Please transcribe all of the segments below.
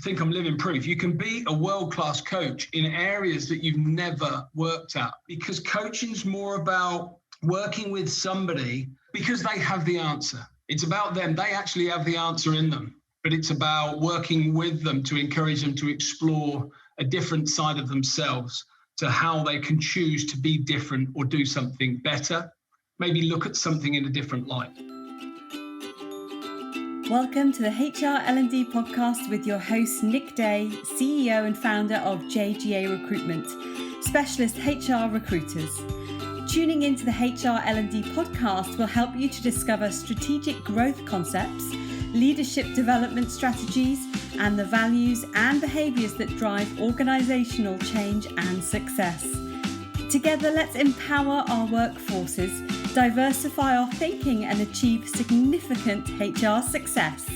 think I'm living proof. You can be a world-class coach in areas that you've never worked at, because coaching's more about working with somebody because they have the answer. It's about them. They actually have the answer in them, but it's about working with them to encourage them to explore a different side of themselves, to how they can choose to be different or do something better, maybe look at something in a different light. Welcome to the HR L&D Podcast with your host, Nick Day, CEO and founder of JGA Recruitment, specialist HR recruiters. Tuning into the HR L&D Podcast will help you to discover strategic growth concepts, leadership development strategies, and the values and behaviours that drive organisational change and success. Together, let's empower our workforces, diversify our thinking, and achieve significant HR success.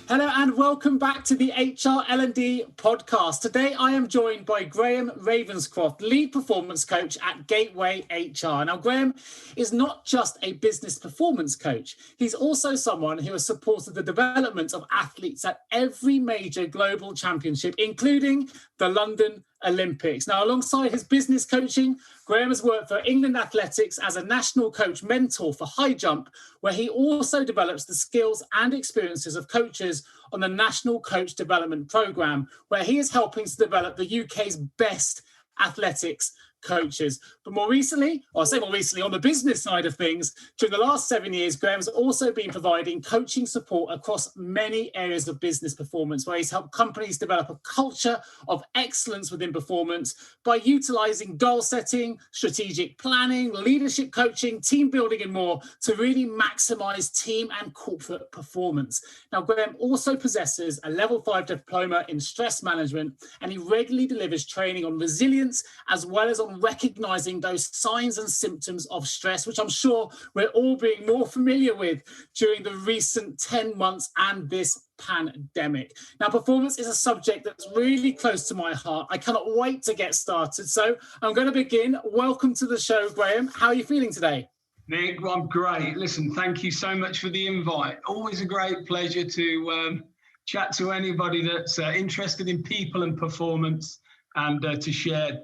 Hello and welcome back to the HR L&D Podcast. Today I am joined by Graham Ravenscroft, lead performance coach at Gateway HR. Now, Graham is not just a business performance coach. He's also someone who has supported the development of athletes at every major global championship, including the London Olympics. Now, alongside his business coaching, Graham has worked for England Athletics as a national coach mentor for high jump, where he also develops the skills and experiences of coaches on the National Coach Development Programme, where he is helping to develop the UK's best athletics coaches. But more recently, on the business side of things, during the last 7 years, Graham's also been providing coaching support across many areas of business performance, where he's helped companies develop a culture of excellence within performance by utilising goal setting, strategic planning, leadership coaching, team building and more to really maximise team and corporate performance. Now, Graham also possesses a level 5 diploma in stress management, and he regularly delivers training on resilience as well as on recognising those signs and symptoms of stress, which I'm sure we're all being more familiar with during the recent 10 months and this pandemic. Now, performance is a subject that's really close to my heart. I cannot wait to get started. So I'm going to begin. Welcome to the show, Graham. How are you feeling today? Nick, I'm great. Listen, thank you so much for the invite. Always a great pleasure to chat to anybody that's interested in people and performance, and to share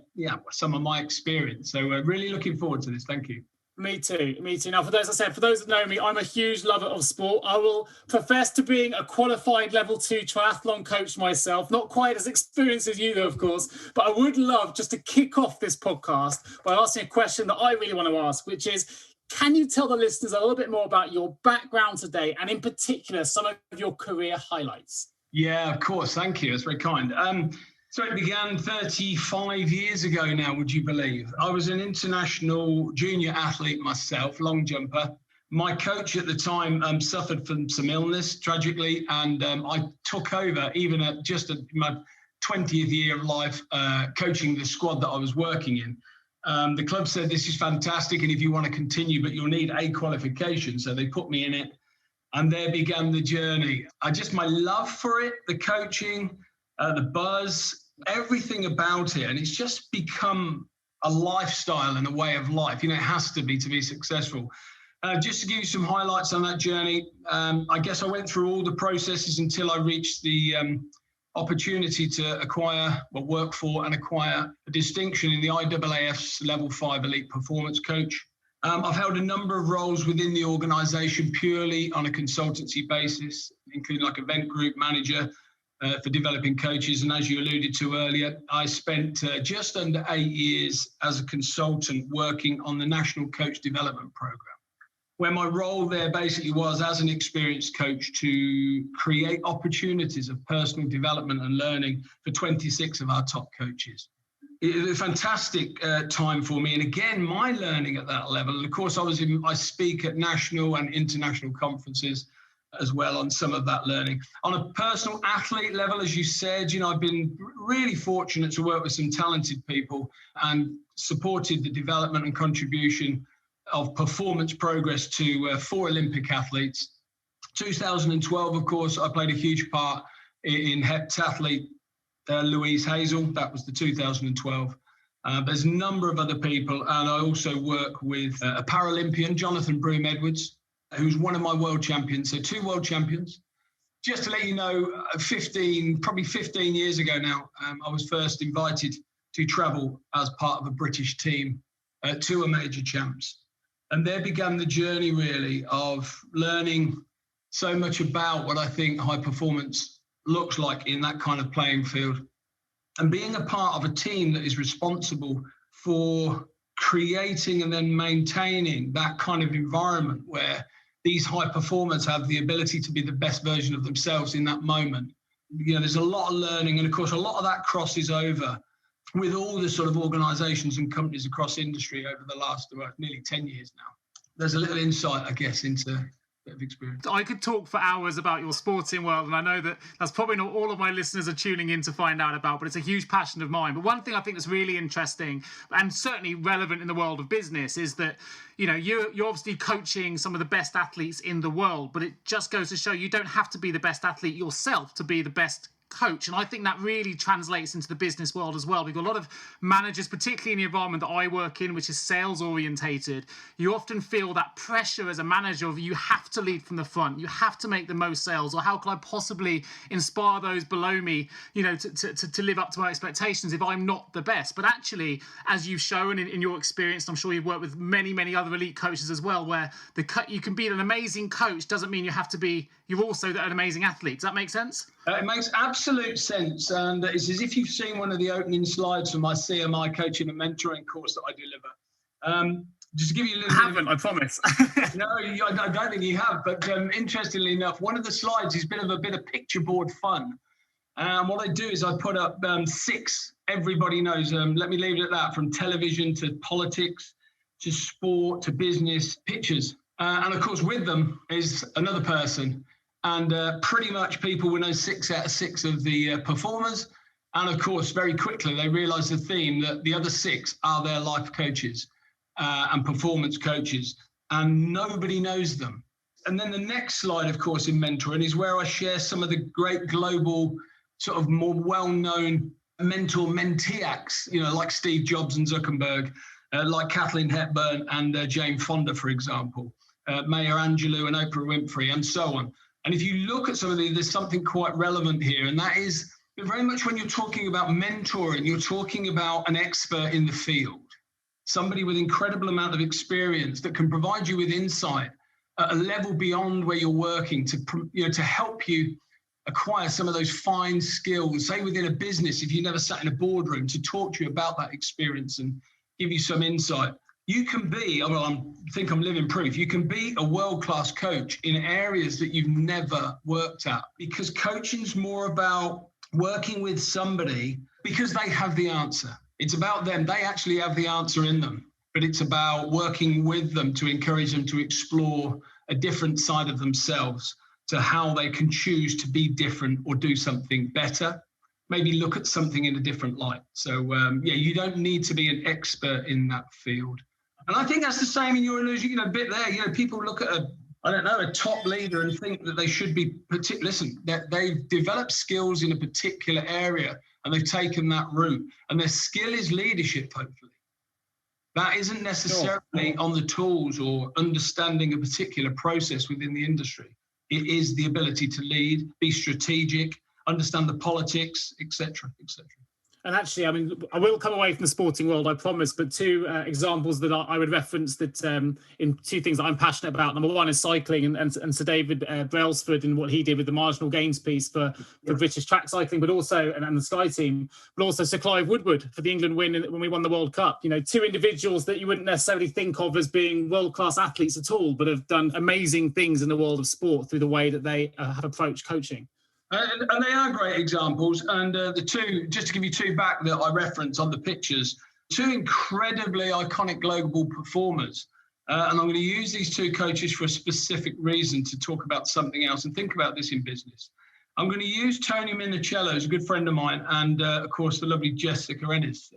some of my experience. So really looking forward to this. Thank you. Me too. Now, for those that know me, I'm a huge lover of sport. I will profess to being a qualified level 2 triathlon coach myself, not quite as experienced as you though, of course, but I would love just to kick off this podcast by asking a question that I really want to ask, which is, can you tell the listeners a little bit more about your background today, and in particular, some of your career highlights? Yeah, of course. Thank you. That's very kind. So it began 35 years ago now, would you believe? I was an international junior athlete myself, long jumper. My coach at the time suffered from some illness, tragically, and I took over even at my 20th year of life, coaching the squad that I was working in. The club said, this is fantastic, and if you want to continue, but you'll need a qualification. So they put me in it, and there began the journey. My love for it, the coaching, the buzz, everything about it, and it's just become a lifestyle and a way of life. It has to be successful. Just to give you some highlights on that journey, I guess I went through all the processes until I reached the opportunity to work for and acquire a distinction in the IAAF's Level 5 Elite Performance Coach. I've held a number of roles within the organisation purely on a consultancy basis, including like event group manager, for developing coaches. And as you alluded to earlier, I spent just under 8 years as a consultant working on the National Coach Development Programme, where my role there basically was as an experienced coach to create opportunities of personal development and learning for 26 of our top coaches. It was a fantastic time for me. And again, my learning at that level, of course, I speak at national and international conferences as well on some of that learning. On a personal athlete level, as you said, I've been really fortunate to work with some talented people and supported the development and contribution of performance progress to 4 Olympic athletes. 2012, of course, I played a huge part in heptathlete Louise Hazel. That was the 2012. There's a number of other people, and I also work with a Paralympian, Jonathan Broome Edwards, who's one of my world champions. So 2 world champions, just to let you know, probably 15 years ago now, I was first invited to travel as part of a British team to a major champs. And there began the journey really of learning so much about what I think high performance looks like in that kind of playing field. And being a part of a team that is responsible for creating and then maintaining that kind of environment where these high performers have the ability to be the best version of themselves in that moment. There's a lot of learning, and of course, a lot of that crosses over with all the sort of organisations and companies across industry over the last nearly 10 years now. There's a little insight, I guess, into a bit of experience. I could talk for hours about your sporting world, and I know that that's probably not all of my listeners are tuning in to find out about, but it's a huge passion of mine. But one thing I think that's really interesting and certainly relevant in the world of business is that, you're obviously coaching some of the best athletes in the world, but it just goes to show you don't have to be the best athlete yourself to be the best coach. And I think that really translates into the business world as well. We've got a lot of managers, particularly in the environment that I work in, which is sales orientated. You often feel that pressure as a manager of you have to lead from the front, you have to make the most sales, or how can I possibly inspire those below me, to live up to my expectations if I'm not the best. But actually, as you've shown in your experience, I'm sure you've worked with many other elite coaches as well, where you can be an amazing coach doesn't mean you're also an amazing athlete. Does that make sense? It makes absolute sense, and it's as if you've seen one of the opening slides from my CMI coaching and mentoring course that I deliver. Just to give you a little I promise. No, I don't think you have, but interestingly enough, one of the slides is a bit of picture board fun. What I do is I put up 6, everybody knows, let me leave it at that, from television to politics to sport to business, pictures. And of course, with them is another person. And pretty much people will know 6 out of 6 of the performers. And of course, very quickly, they realise the theme that the other 6 are their life coaches and performance coaches. And nobody knows them. And then the next slide, of course, in mentoring is where I share some of the great global, sort of more well-known mentor-mentee acts, like Steve Jobs and Zuckerberg, like Kathleen Hepburn and Jane Fonda, for example, Maya Angelou and Oprah Winfrey, and so on. And if you look at some of these, there's something quite relevant here, and that is very much when you're talking about mentoring, you're talking about an expert in the field, somebody with incredible amount of experience that can provide you with insight at a level beyond where you're working to help you acquire some of those fine skills, say within a business, if you never sat in a boardroom, to talk to you about that experience and give you some insight. You can be, I think I'm living proof, you can be a world-class coach in areas that you've never worked at, because coaching's more about working with somebody because they have the answer. It's about them. They actually have the answer in them, but it's about working with them to encourage them to explore a different side of themselves, to how they can choose to be different or do something better, maybe look at something in a different light. So, you don't need to be an expert in that field. And I think that's the same in your illusion, bit there. People look at a top leader and think that they should be they've developed skills in a particular area and they've taken that route, and their skill is leadership, hopefully. That isn't necessarily on the tools or understanding a particular process within the industry. It is the ability to lead, be strategic, understand the politics, etc., etc. And actually, I will come away from the sporting world, I promise, but 2 examples that I would reference that in 2 things that I'm passionate about. Number 1 is cycling and Sir David Brailsford and what he did with the marginal gains piece for British track cycling, but also, and the Sky team, but also Sir Clive Woodward for the England win when we won the World Cup. 2 individuals that you wouldn't necessarily think of as being world-class athletes at all, but have done amazing things in the world of sport through the way that they have approached coaching. And they are great examples. And the 2, just to give you 2 back that I reference on the pictures, 2 incredibly iconic global performers. And I'm going to use these 2 coaches for a specific reason to talk about something else and think about this in business. I'm going to use Tony Minicello, who's a good friend of mine, and of course the lovely Jessica Ennis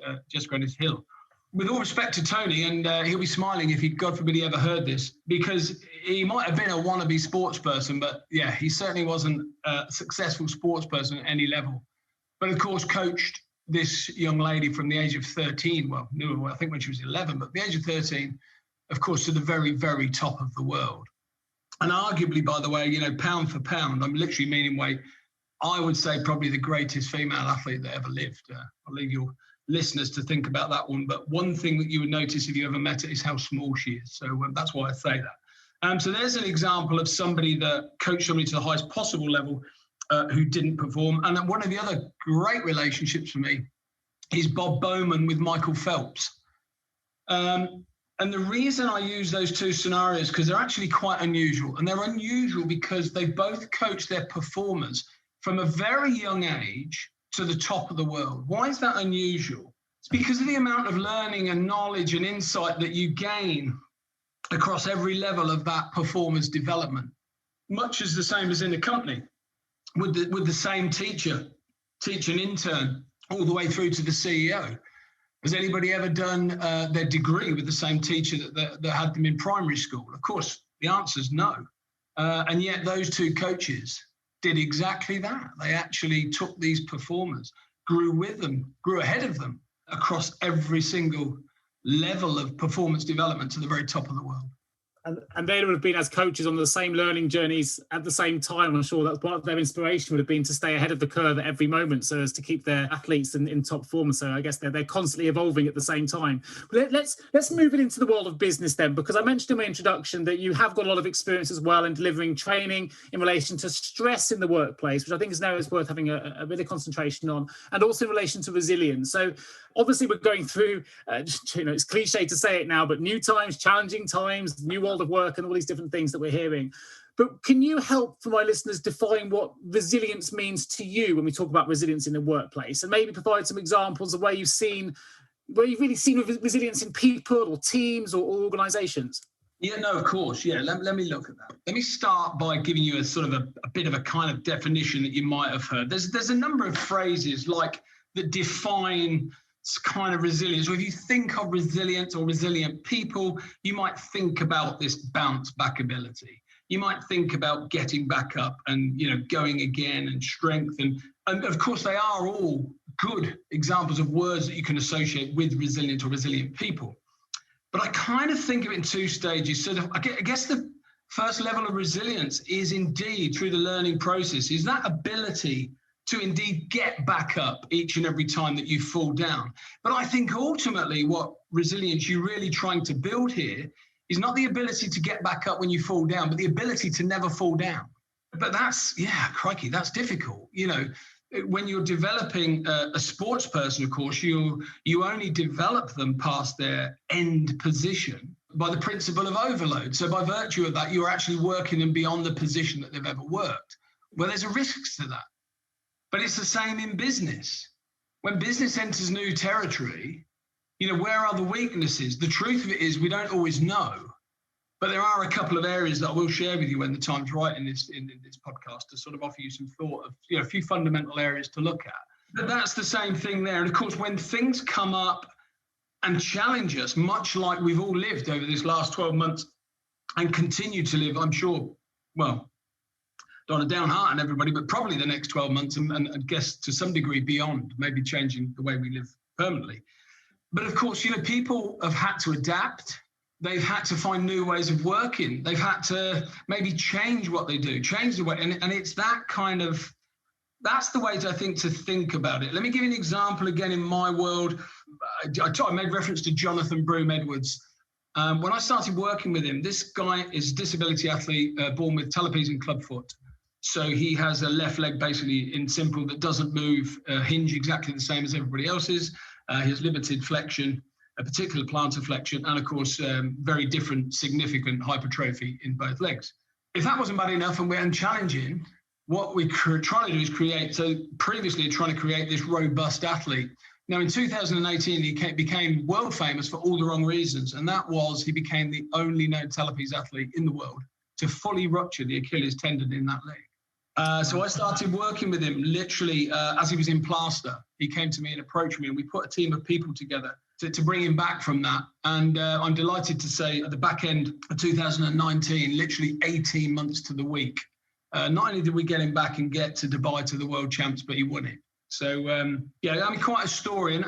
Hill. With all respect to Tony, and he'll be smiling if he, God forbid, he ever heard this, because he might have been a wannabe sports person, but he certainly wasn't a successful sports person at any level. But of course, coached this young lady from the age of 13, I think when she was 11, but the age of 13, of course, to the very, very top of the world. And arguably, by the way, pound for pound, I'm literally meaning weight, I would say probably the greatest female athlete that ever lived. I'll leave your listeners to think about that one. But one thing that you would notice if you ever met her is how small she is. So that's why I say that. So there's an example of somebody that coached somebody to the highest possible level who didn't perform. And one of the other great relationships for me is Bob Bowman with Michael Phelps. And the reason I use those two scenarios, because they're actually quite unusual. And they're unusual because they both coach their performers from a very young age to the top of the world. Why is that unusual? It's because of the amount of learning and knowledge and insight that you gain across every level of that performer's development. Much as the same as in a company, with the same teacher, teach an intern, all the way through to the CEO. Has anybody ever done their degree with the same teacher that had them in primary school? Of course, the answer is no. And yet those two coaches did exactly that. They actually took these performers, grew with them, grew ahead of them across every single level of performance development to the very top of the world. And they would have been, as coaches, on the same learning journeys at the same time. I'm sure that part of their inspiration would have been to stay ahead of the curve at every moment, so as to keep their athletes in top form. So I guess they're constantly evolving at the same time. Let's move it into the world of business then, because I mentioned in my introduction that you have got a lot of experience as well in delivering training in relation to stress in the workplace, which I think is an area that's worth having a bit of concentration on, and also in relation to resilience. So obviously we're going through, it's cliche to say it now, but new times, challenging times, new world of work, and all these different things that we're hearing. But can you help for my listeners define what resilience means to you when we talk about resilience in the workplace, and maybe provide some examples of where you've really seen resilience in people or teams or organizations? Yeah, no, of course. Yeah, let me look at that. Let me start by giving you a sort of a bit of a kind of definition that you might have heard. There's a number of phrases like that define kind of resilience. So if you think of resilience or resilient people, you might think about this bounce back ability. You might think about getting back up and, going again, and strength. And of course, they are all good examples of words that you can associate with resilient or resilient people. But I kind of think of it in two stages. So I guess the first level of resilience is indeed through the learning process, is that ability to indeed get back up each and every time that you fall down. But I think ultimately what resilience you're really trying to build here is not the ability to get back up when you fall down, but the ability to never fall down. But that's difficult. When you're developing a sports person, of course, you only develop them past their end position by the principle of overload. So by virtue of that, you're actually working them beyond the position that they've ever worked. Well, there's a risk to that. But it's the same in business. When business enters new territory, where are the weaknesses? The truth of it is we don't always know. But there are a couple of areas that I will share with you when the time's right in this podcast to sort of offer you some thought of a few fundamental areas to look at. But that's the same thing there. And of course, when things come up and challenge us, much like we've all lived over this last 12 months and continue to live, I'm sure, well, don't want to downhearten everybody, but probably the next 12 months and I guess to some degree beyond, maybe changing the way we live permanently. But of course, people have had to adapt. They've had to find new ways of working. They've had to maybe change what they do, change the way. And it's that kind of, that's the way I think to think about it. Let me give you an example again in my world. I made reference to Jonathan Broome Edwards. When I started working with him, this guy is a disability athlete born with talipes and clubfoot. So he has a left leg basically in simple that doesn't move, hinge exactly the same as everybody else's. He has limited flexion, a particular plantar flexion, and of course, very different, significant hypertrophy in both legs. If that wasn't bad enough and challenging, what we're trying to do is create trying to create this robust athlete. Now, in 2018, he became world famous for all the wrong reasons, and that was he became the only known talipes athlete in the world to fully rupture the Achilles tendon in that leg. So I started working with him literally as he was in plaster. He came to me and approached me, and we put a team of people together to bring him back from that. And I'm delighted to say at the back end of 2019, literally 18 months to the week, not only did we get him back and get to Dubai to the world champs, but he won it. So, quite a story. And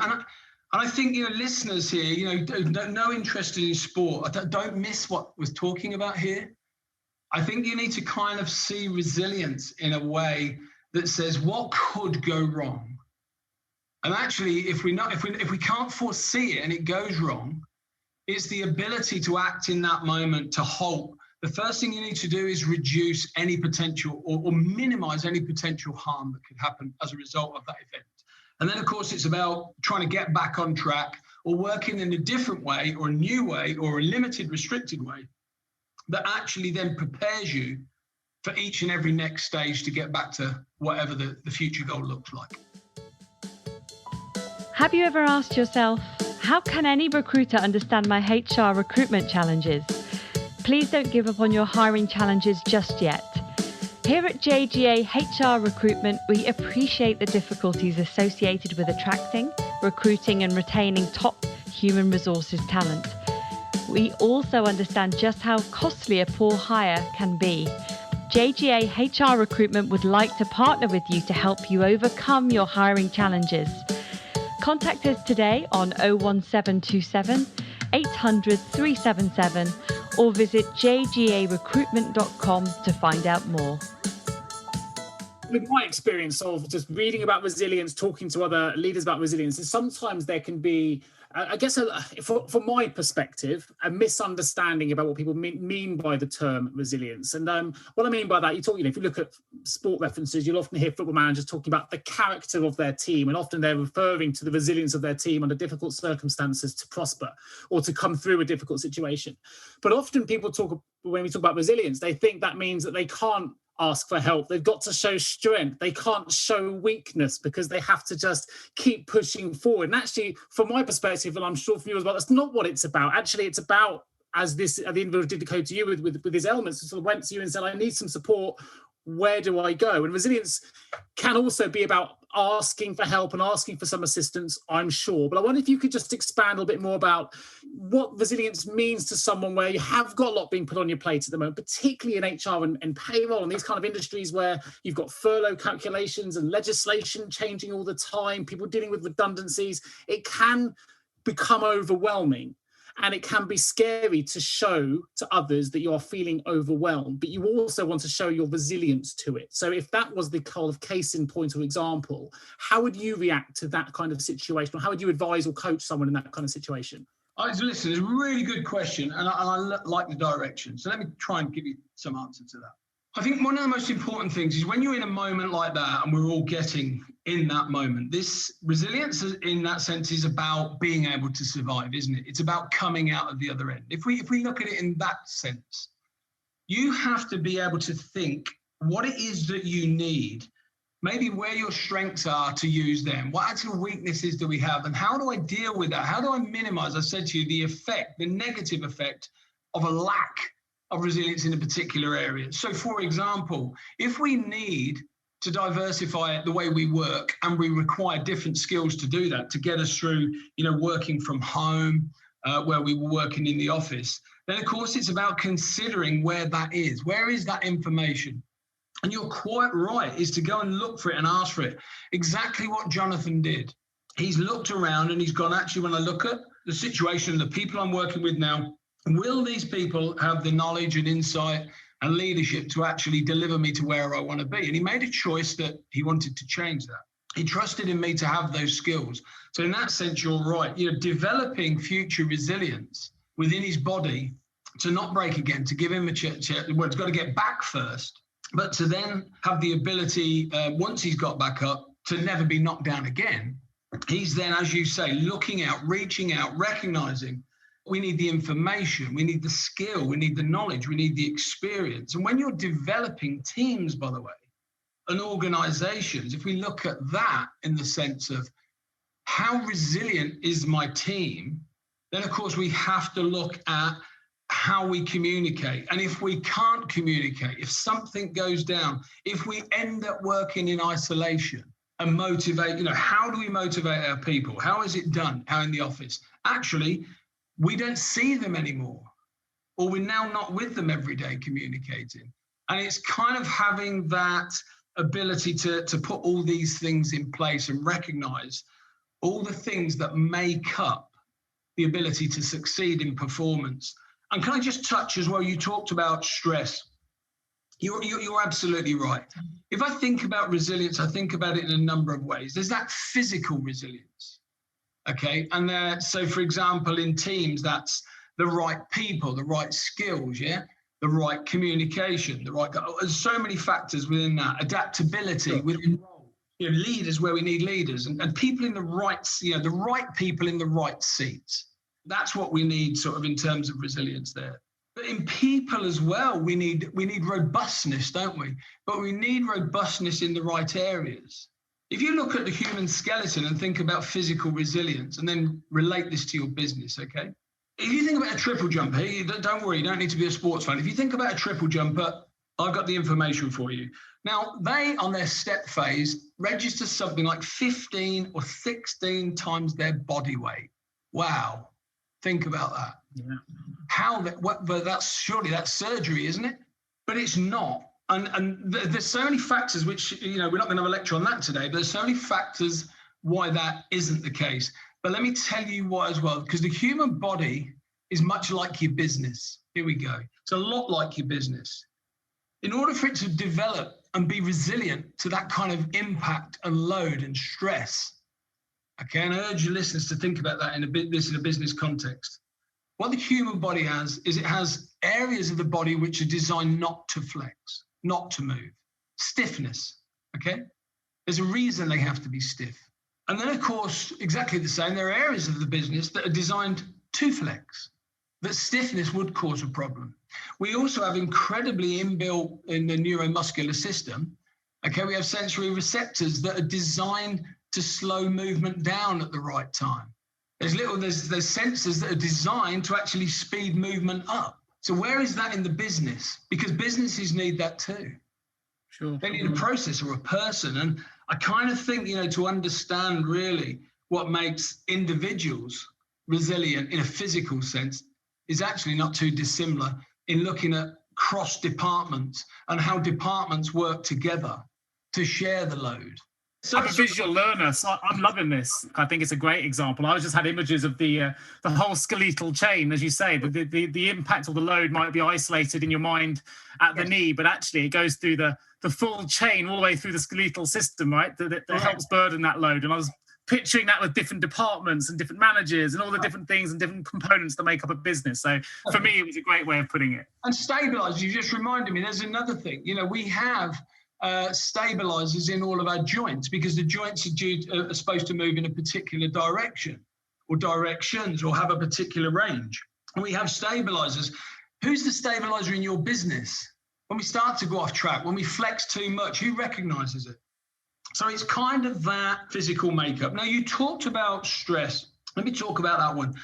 I think, listeners here, no interested in sport, don't miss what we're talking about here. I think you need to kind of see resilience in a way that says, what could go wrong? And actually, if we can't foresee it and it goes wrong, it's the ability to act in that moment to halt. The first thing you need to do is reduce any potential or minimize any potential harm that could happen as a result of that event. And then, of course, it's about trying to get back on track or working in a different way or a new way or a limited, restricted way that actually then prepares you for each and every next stage to get back to whatever the future goal looks like. Have you ever asked yourself, how can any recruiter understand my HR recruitment challenges? Please don't give up on your hiring challenges just yet. Here at JGA HR Recruitment, we appreciate the difficulties associated with attracting, recruiting and retaining top human resources talent. We also understand just how costly a poor hire can be. JGA HR Recruitment would like to partner with you to help you overcome your hiring challenges. Contact us today on 01727 800 377 or visit jgarecruitment.com to find out more. With my experience of just reading about resilience, talking to other leaders about resilience, is sometimes there can be, I guess, from my perspective, a misunderstanding about what people mean by the term resilience. And what I mean by that, if you look at sport references, you'll often hear football managers talking about the character of their team, and often they're referring to the resilience of their team under difficult circumstances to prosper or to come through a difficult situation. But often when we talk about resilience, they think that means that they can't ask for help. They've got to show strength. They can't show weakness because they have to just keep pushing forward. And actually, from my perspective, and I'm sure from you as well, that's not what it's about. Actually, it's about, as the individual did code to you with his elements, sort of went to you and said, I need some support. Where do I go? And resilience can also be about asking for help and asking for some assistance, I'm sure. But I wonder if you could just expand a little bit more about what resilience means to someone where you have got a lot being put on your plate at the moment, particularly in HR and payroll and these kind of industries where you've got furlough calculations and legislation changing all the time, people dealing with redundancies. It can become overwhelming. And it can be scary to show to others that you are feeling overwhelmed, but you also want to show your resilience to it. So if that was the kind of case in point or example, how would you react to that kind of situation? Or how would you advise or coach someone in that kind of situation? Listen, it's a really good question, and I like the direction. So let me try and give you some answer to that. I think one of the most important things is when you're in a moment like that, and we're all getting in that moment, this resilience in that sense is about being able to survive, isn't it? It's about coming out of the other end. If we look at it in that sense, you have to be able to think what it is that you need, maybe where your strengths are to use them, what actual weaknesses do we have, and how do I deal with that? How do I minimize, I said to you, the negative effect of a lack of resilience in a particular area. So for example, if we need to diversify the way we work and we require different skills to do that, to get us through, working from home, where we were working in the office, then of course it's about considering where that is. Where is that information? And you're quite right, is to go and look for it and ask for it. Exactly what Jonathan did. He's looked around and he's gone, actually, when I look at the situation, the people I'm working with now, will these people have the knowledge and insight and leadership to actually deliver me to where I want to be? And he made a choice that he wanted to change that. He trusted in me to have those skills. So in that sense, you're right. Developing future resilience within his body to not break again, to give him a chance. Well, it's got to get back first, but to then have the ability, once he's got back up, to never be knocked down again. He's then, as you say, looking out, reaching out, recognizing we need the information, we need the skill, we need the knowledge, we need the experience. And when you're developing teams, by the way, and organizations, if we look at that in the sense of how resilient is my team, then of course we have to look at how we communicate. And if we can't communicate, if something goes down, if we end up working in isolation and motivate, how do we motivate our people? How is it done out in the office? Actually, we don't see them anymore, or we're now not with them every day communicating. And it's kind of having that ability to put all these things in place and recognize all the things that make up the ability to succeed in performance. And can I just touch as well, you talked about stress. You're absolutely right. If I think about resilience, I think about it in a number of ways. There's that physical resilience, okay? And so, for example, in teams, that's the right people, the right skills, yeah? The right communication, there's so many factors within that. Adaptability within roles. Leaders where we need leaders, and people in the right, the right people in the right seats. That's what we need sort of in terms of resilience there. But in people as well, we need robustness, don't we? But we need robustness in the right areas. If you look at the human skeleton and think about physical resilience and then relate this to your business, okay? If you think about a triple jumper, don't worry, you don't need to be a sports fan. If you think about a triple jumper, I've got the information for you. Now, they, on their step phase, register something like 15 or 16 times their body weight. Wow. Think about that. Yeah. That's surgery, isn't it? But it's not. And there's so many factors which, we're not going to have a lecture on that today, but there's so many factors why that isn't the case. But let me tell you why as well, because the human body is much like your business. Here we go. It's a lot like your business. In order for it to develop and be resilient to that kind of impact and load and stress, okay, and I urge your listeners to think about that in a business context. What the human body has is it has areas of the body which are designed not to flex, not to move. Stiffness, okay? There's a reason they have to be stiff. And then, of course, exactly the same, there are areas of the business that are designed to flex, that stiffness would cause a problem. We also have incredibly inbuilt in the neuromuscular system, okay, we have sensory receptors that are designed to slow movement down at the right time. There's sensors that are designed to actually speed movement up. So where is that in the business? Because businesses need that too. Sure. They need a process or a person. And I kind of think, to understand really what makes individuals resilient in a physical sense is actually not too dissimilar in looking at cross departments and how departments work together to share the load. So I'm a visual learner, so I'm loving this. I think it's a great example. I just had images of the whole skeletal chain, as you say. The impact or the load might be isolated in your mind at the knee, but actually it goes through the full chain all the way through the skeletal system, right? That helps burden that load. And I was picturing that with different departments and different managers and all the different things and different components that make up a business. So for me, it was a great way of putting it. And stabilise, you just reminded me, there's another thing. We have stabilizers in all of our joints because the joints are supposed to move in a particular direction or directions or have a particular range. And we have stabilizers. Who's the stabilizer in your business? When we start to go off track, when we flex too much, who recognizes it? So it's kind of that physical makeup. Now, you talked about stress. Let me talk about that one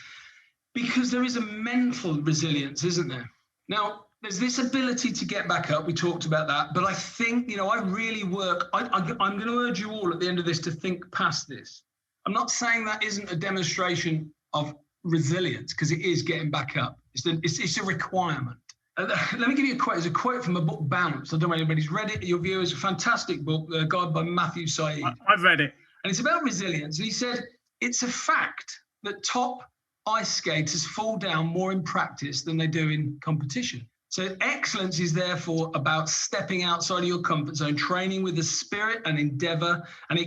because there is a mental resilience, isn't there? Now, there's this ability to get back up. We talked about that. But I think, I really work. I'm going to urge you all at the end of this to think past this. I'm not saying that isn't a demonstration of resilience because it is getting back up. It's a requirement. Let me give you a quote. It's a quote from a book, Balance. I don't know if anybody's read it. Your viewers, a fantastic book, a guy by Matthew Said. I've read it. And it's about resilience. And he said, it's a fact that top ice skaters fall down more in practice than they do in competition. So excellence is therefore about stepping outside of your comfort zone, training with the spirit and endeavor, and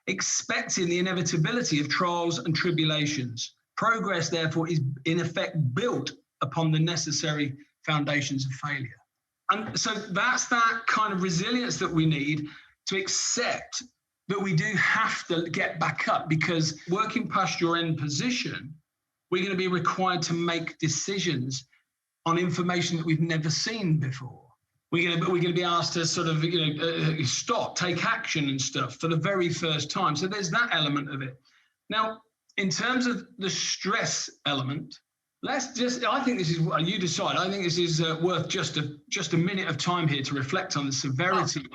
expecting the inevitability of trials and tribulations. Progress, therefore, is in effect built upon the necessary foundations of failure. And so that's that kind of resilience that we need to accept that we do have to get back up, because working past your end position, we're going to be required to make decisions on information that we've never seen before. We're going to be asked to sort of, stop, take action and stuff for the very first time. So there's that element of it. Now, in terms of the stress element, I think this is what you decide. I think this is worth just a minute of time here to reflect on the severity.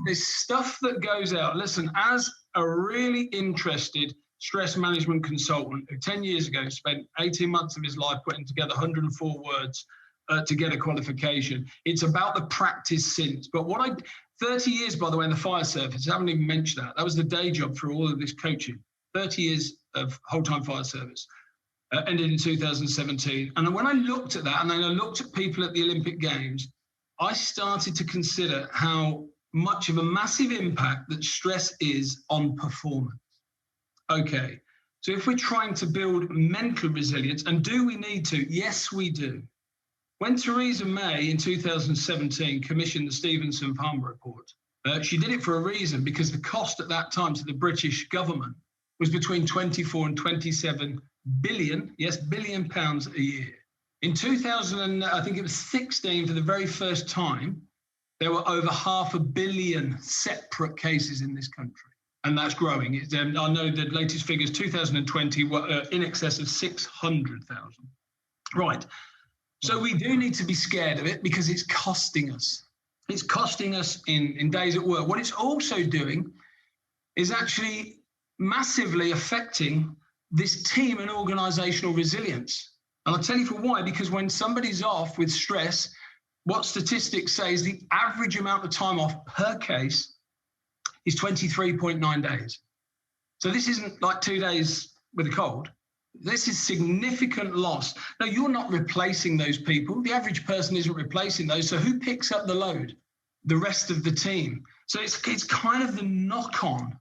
There's stuff that goes out. Listen, as a really interested stress management consultant who 10 years ago spent 18 months of his life putting together 104 words to get a qualification. It's about the practice since. But 30 years, by the way, in the fire service, I haven't even mentioned that. That was the day job for all of this coaching. 30 years of whole-time fire service. Ended in 2017. And when I looked at that, and then I looked at people at the Olympic Games, I started to consider how much of a massive impact that stress is on performance. Okay, so if we're trying to build mental resilience, and do we need to? Yes, we do. When Theresa May in 2017 commissioned the Stevenson-Palmer report, she did it for a reason, because the cost at that time to the British government was between 24 and 27 billion, billion pounds a year. In 2016, for the very first time, there were over 500 million separate cases in this country, and that's growing. I know the latest figures, 2020, were in excess of 600,000. Right. So we do need to be scared of it because it's costing us. It's costing us in days at work. What it's also doing is actually massively affecting this team and organisational resilience. And I'll tell you for why, because when somebody's off with stress, what statistics say is the average amount of time off per case is 23.9 days. So this isn't like 2 days with a cold. This is significant loss. Now, you're not replacing those people. The average person isn't replacing those. So who picks up the load? The rest of the team. So it's kind of the knock-on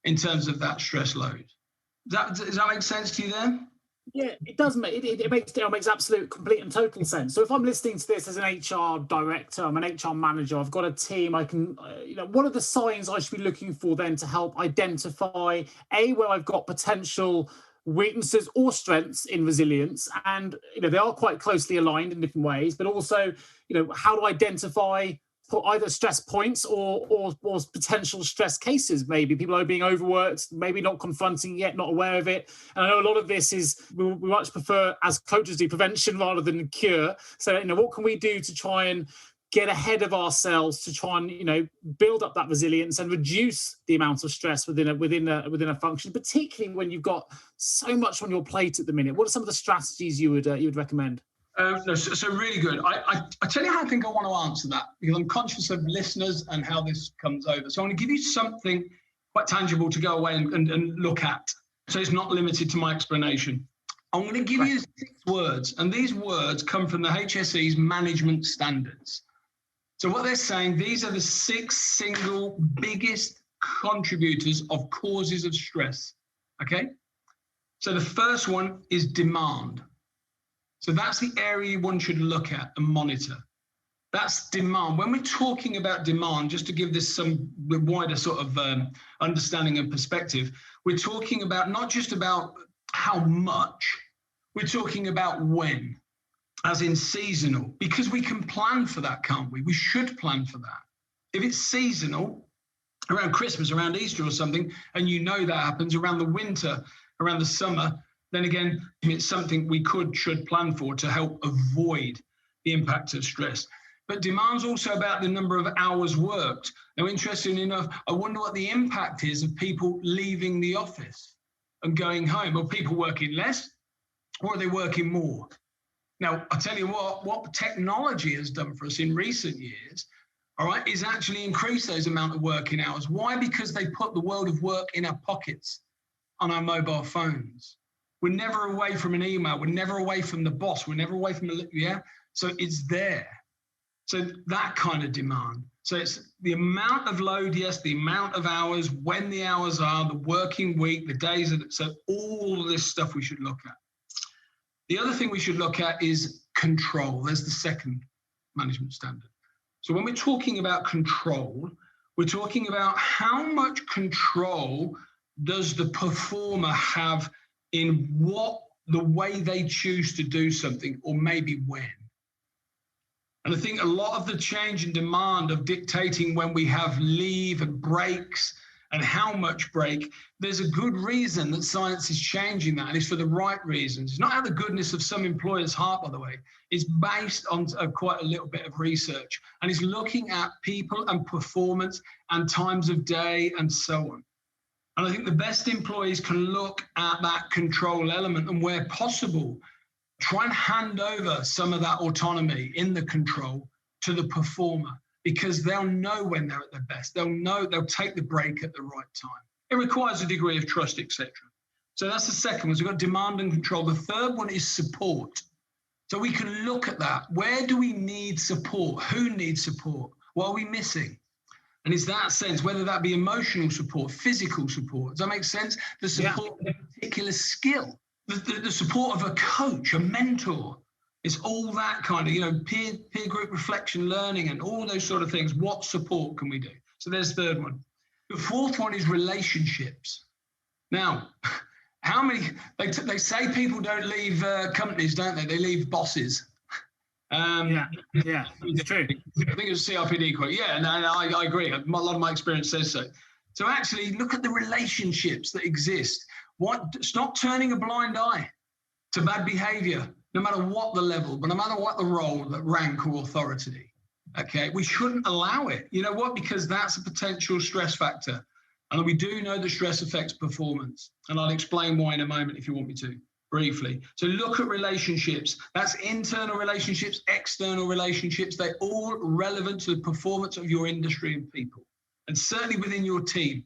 in terms of that stress load. Does that make sense to you there? Yeah, it does make it makes absolute, complete and total sense. So if I'm listening to this as an HR director, I'm an HR manager, I've got a team, I can, what are the signs I should be looking for then to help identify, where I've got potential weaknesses or strengths in resilience, and they are quite closely aligned in different ways, but also how to identify either stress points or potential stress cases. Maybe people are being overworked, maybe not confronting yet, not aware of it. And I know a lot of this is, we much prefer, as coaches do, prevention rather than cure. So what can we do to try and get ahead of ourselves to try and build up that resilience and reduce the amount of stress within a function, particularly when you've got so much on your plate at the minute? What are some of the strategies you would recommend? So really good. I tell you how I think I want to answer that, because I'm conscious of listeners and how this comes over. So I want to give you something quite tangible to go away and look at. So it's not limited to my explanation. I'm going to give you 6 words, and these words come from the HSE's management standards. So what they're saying, these are the 6 single biggest contributors of causes of stress. Okay? So the first one is demand. So that's the area one should look at and monitor. That's demand. When we're talking about demand, just to give this some wider sort of understanding and perspective, we're talking about not just about how much, we're talking about when, as in seasonal, because we can plan for that, can't we? We should plan for that. If it's seasonal, around Christmas, around Easter or something, and that happens around the winter, around the summer, then again, it's something we should plan for to help avoid the impact of stress. But demand's also about the number of hours worked. Now, interestingly enough, I wonder what the impact is of people leaving the office and going home. Are people working less, or are they working more? Now, I'll tell you what technology has done for us in recent years, all right, is actually increase those amount of working hours. Why? Because they put the world of work in our pockets on our mobile phones. We're never away from an email. We're never away from the boss. We're never away from so it's there. So that kind of demand. So it's the amount of load, yes, the amount of hours, when the hours are, the working week, the days. So all this stuff we should look at. The other thing we should look at is control. There's the second management standard. So when we're talking about control, we're talking about how much control does the performer have in the way they choose to do something, or maybe when. And I think a lot of the change in demand of dictating when we have leave and breaks and how much break, there's a good reason that science is changing that, and it's for the right reasons. It's not out of the goodness of some employers' heart, by the way. It's based on quite a little bit of research, and it's looking at people and performance and times of day and so on. And I think the best employees can look at that control element, and where possible, try and hand over some of that autonomy in the control to the performer, because they'll know when they're at their best. They'll know, they'll take the break at the right time. It requires a degree of trust, etc. So that's the second one. So we've got demand and control. The third one is support. So we can look at that. Where do we need support? Who needs support? What are we missing? And it's that sense, whether that be emotional support, physical support. Does that make sense? The support of a particular skill, the support of a coach, a mentor. It's all that kind of, peer group reflection, learning, and all those sort of things. What support can we do? So there's the third one. The fourth one is relationships. Now, how many, they say people don't leave companies, don't they? They leave bosses. It's true. I think it's a CRPD quote. Yeah, and I agree. A lot of my experience says so. So actually look at the relationships that exist. Stop turning a blind eye to bad behavior, no matter what the level, but no matter what the role, the rank or authority. Okay, we shouldn't allow it. You know what? Because that's a potential stress factor. And we do know that stress affects performance. And I'll explain why in a moment if you want me to, briefly. So look at relationships. That's internal relationships, external relationships. They're all relevant to the performance of your industry and people. And certainly within your team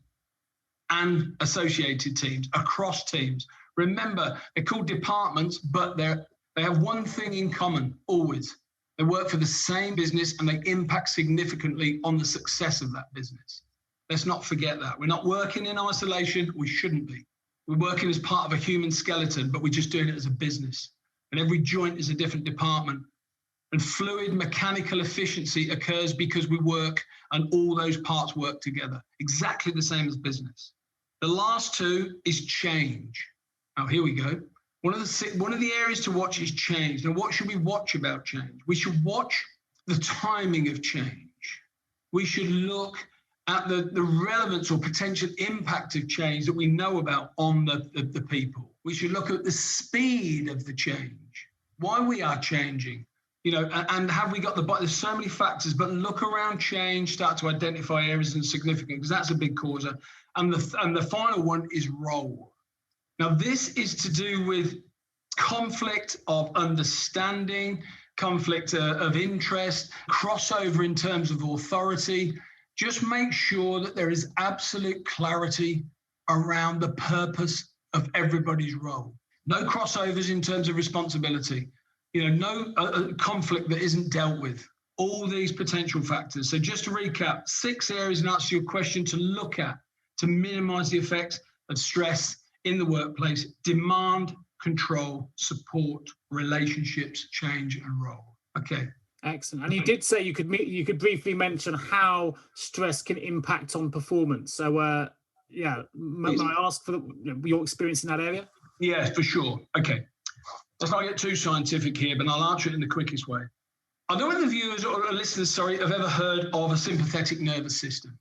and associated teams, across teams. Remember, they're called departments, but they have one thing in common, always. They work for the same business and they impact significantly on the success of that business. Let's not forget that. We're not working in isolation. We shouldn't be. We're working as part of a human skeleton, but we're just doing it as a business. And every joint is a different department. And fluid mechanical efficiency occurs because we work and all those parts work together. Exactly the same as business. The last two is change. Now, here we go. One of the areas to watch is change. Now, what should we watch about change? We should watch the timing of change. We should look at the relevance or potential impact of change that we know about on the people. We should look at the speed of the change, why we are changing, and have we got there's so many factors, but look around change, start to identify areas of significance, because that's a big causer. And the final one is role. Now, this is to do with conflict of understanding, conflict of interest, crossover in terms of authority. Just make sure that there is absolute clarity around the purpose of everybody's role. No crossovers in terms of responsibility. No conflict that isn't dealt with. All these potential factors. So just to recap, 6 areas in answer to your question to look at to minimize the effects of stress in the workplace: demand, control, support, relationships, change, and role. Okay. Excellent. And you did say you could briefly mention how stress can impact on performance. So, may I ask for your experience in that area? Yes, for sure. Okay. Let's not get too scientific here, but I'll answer it in the quickest way. I don't know if the viewers or listeners, have ever heard of a sympathetic nervous system.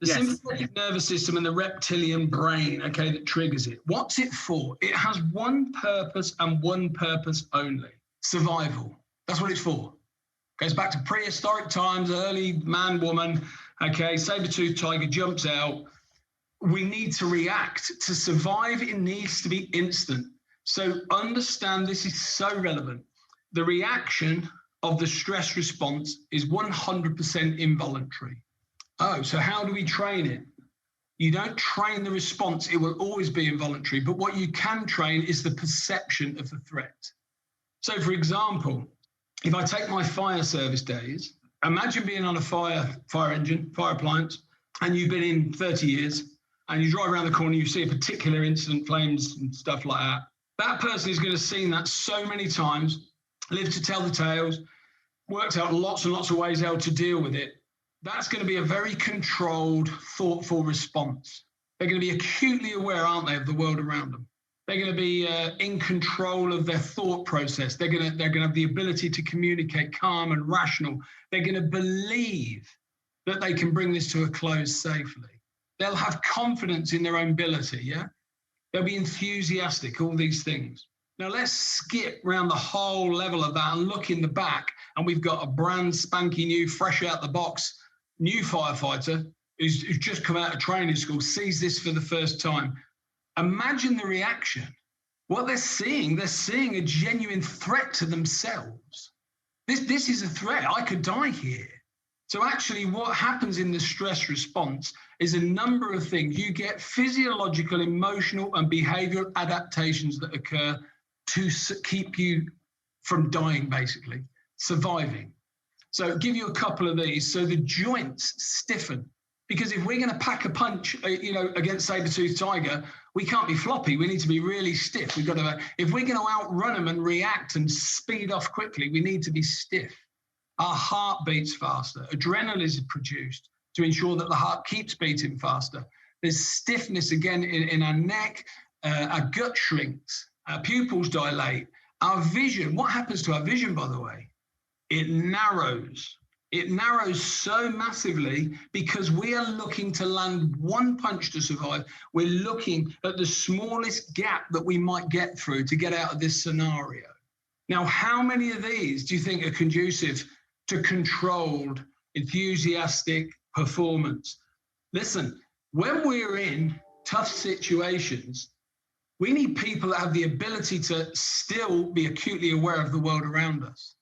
The sympathetic nervous system and the reptilian brain, that triggers it. What's it for? It has one purpose and one purpose only: survival. That's what it's for. Goes back to prehistoric times, early man, woman, saber-toothed tiger jumps out. We need to react. To survive, it needs to be instant. So understand, this is so relevant. The reaction of the stress response is 100% involuntary. Oh, so how do we train it? You don't train the response. It will always be involuntary. But what you can train is the perception of the threat. So, for example, if I take my fire service days, imagine being on a fire engine, fire appliance, and you've been in 30 years, and you drive around the corner, you see a particular incident, flames and stuff like that. That person is going to have seen that so many times, lived to tell the tales, worked out lots and lots of ways how to deal with it. That's going to be a very controlled, thoughtful response. They're going to be acutely aware, aren't they, of the world around them. They're going to be in control of their thought process. They're going to have the ability to communicate calm and rational. They're going to believe that they can bring this to a close safely. They'll have confidence in their own ability, yeah? They'll be enthusiastic, all these things. Now let's skip around the whole level of that and look in the back, and we've got a brand spanking new, fresh out the box, new firefighter who's just come out of training school, sees this for the first time. Imagine the reaction. What they're seeing a genuine threat to themselves. This is a threat. I could die here. So actually what happens in the stress response is a number of things. You get physiological, emotional, and behavioral adaptations that occur to keep you from dying, basically, surviving. So give you a couple of these. So the joints stiffen, because if we're going to pack a punch, against saber-toothed tiger, we can't be floppy. We need to be really stiff. We've got to, if we're going to outrun them and react and speed off quickly, we need to be stiff. Our heart beats faster. Adrenaline is produced to ensure that the heart keeps beating faster. There's stiffness again in our neck. Our gut shrinks. Our pupils dilate. Our vision, what happens to our vision, by the way? It narrows. It narrows so massively because we are looking to land one punch to survive. We're looking at the smallest gap that we might get through to get out of this scenario. Now, how many of these do you think are conducive to controlled, enthusiastic performance? Listen, when we're in tough situations, we need people that have the ability to still be acutely aware of the world around us,